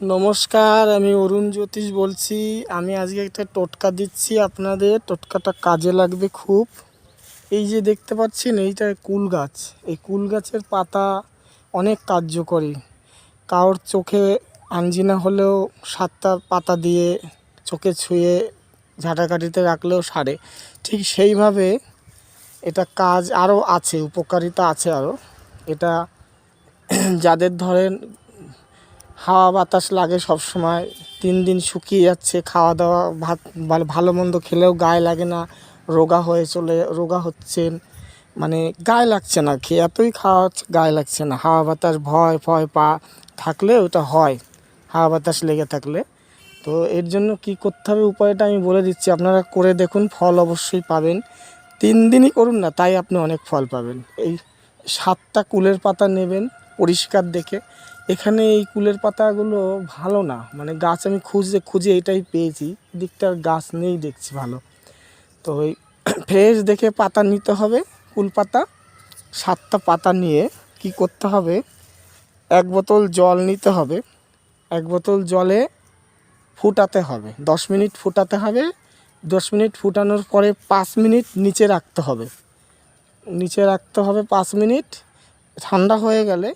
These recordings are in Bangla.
নমস্কার, আমি অরুণ জ্যোতিষ বলছি। আমি আজকে একটা টোটকা দিচ্ছি আপনাদের। টোটকাটা কাজে লাগবে খুব। এই যে দেখতে পাচ্ছেন, এইটা কুল গাছ। এই কুল গাছের পাতা অনেক কার্যকরী। কারোর চোখে আঞ্জিনা হলেও 7টা পাতা দিয়ে চোখে ছুঁয়ে ঝাঁটাকাঠিতে রাখলেও সারে। ঠিক সেইভাবে এটা কাজ আরও আছে, উপকারিতা আছে আরও। এটা যাদের ধরেন হাওয়া বাতাস লাগে সব সময়, 3 দিন শুকিয়ে যাচ্ছে, খাওয়া দাওয়া ভাত ভালো মন্দ খেলেও গায়ে লাগে না, রোগা হচ্ছেন, মানে গায়ে লাগছে না, খেয়ে এতই খাওয়া হচ্ছে গায়ে লাগছে না। হাওয়া বাতাস ভয় ফয় থাকলে ওটা হয়, হাওয়া বাতাস লেগে থাকলে। তো এর জন্য কি করতে হবে উপায়টা আমি বলে দিচ্ছি, আপনারা করে দেখুন, ফল অবশ্যই পাবেন। 3 দিনই করুন না, তাই আপনি অনেক ফল পাবেন। এই 7টা কুলের পাতা নেবেন পরিষ্কার দেখে। এখানে এই কুলের পাতাগুলো ভালো না, মানে গাছ আমি খুঁজে এটাই পেয়েছি, এদিকটার গাছ নেই দেখছি ভালো। তো ওই ফ্রেশ দেখে পাতা নিতে হবে, কুল পাতা। 7টা পাতা নিয়ে কি করতে হবে, 1 বোতল জল নিতে হবে। 1 বোতল জলে ফুটাতে হবে, 10 মিনিট ফুটাতে হবে। 10 মিনিট ফুটানোর পরে 5 মিনিট নিচে রাখতে হবে। 5 মিনিট। ঠান্ডা হয়ে গেলে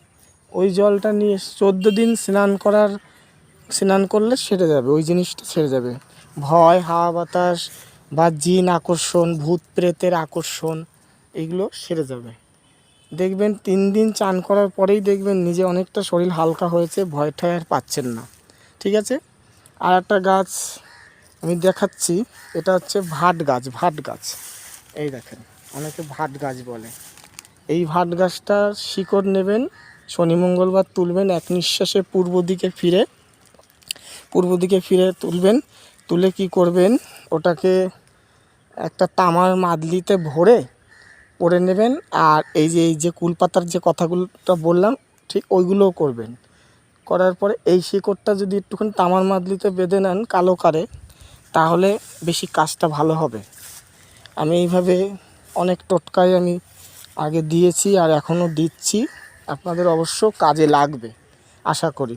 ওই জলটা নিয়ে 14 দিন স্নান করলে সেরে যাবে, ওই জিনিসটা সেরে যাবে। ভয়, হাওয়া বাতাস বা জিন আকর্ষণ, ভূত প্রেতের আকর্ষণ, এগুলো সেরে যাবে। দেখবেন 3 দিন চান করার পরেই দেখবেন নিজে অনেকটা শরীর হালকা হয়েছে, ভয় ঠয় আর পাচ্ছেন না। ঠিক আছে। আর একটা গাছ আমি দেখাচ্ছি, এটা হচ্ছে ভাট গাছ। এই দেখেন, অনেকে ভাট গাছ বলে। এই ভাট গাছটার শিকড় নেবেন, শনি মঙ্গলবার তুলবেন, এক নিঃশ্বাসে পূর্ব দিকে ফিরে তুলবেন। তুলে কি করবেন, ওটাকে একটা তামার মাদলিতে ভরে নেবেন। আর এই যে কুলপাতার যে কথাগুলোটা বললাম, ঠিক ওইগুলোও করবেন। করার পরে এই শিকড়টা যদি একটুখানি তামার মাদলিতে বেঁধে নেন কালো কারে, তাহলে বেশি কাজটা ভালো হবে। আমি এইভাবে অনেক টোটকাই আমি আগে দিয়েছি আর এখনও দিচ্ছি, আপনাদের অবশ্য কাজে লাগবে আশা করি।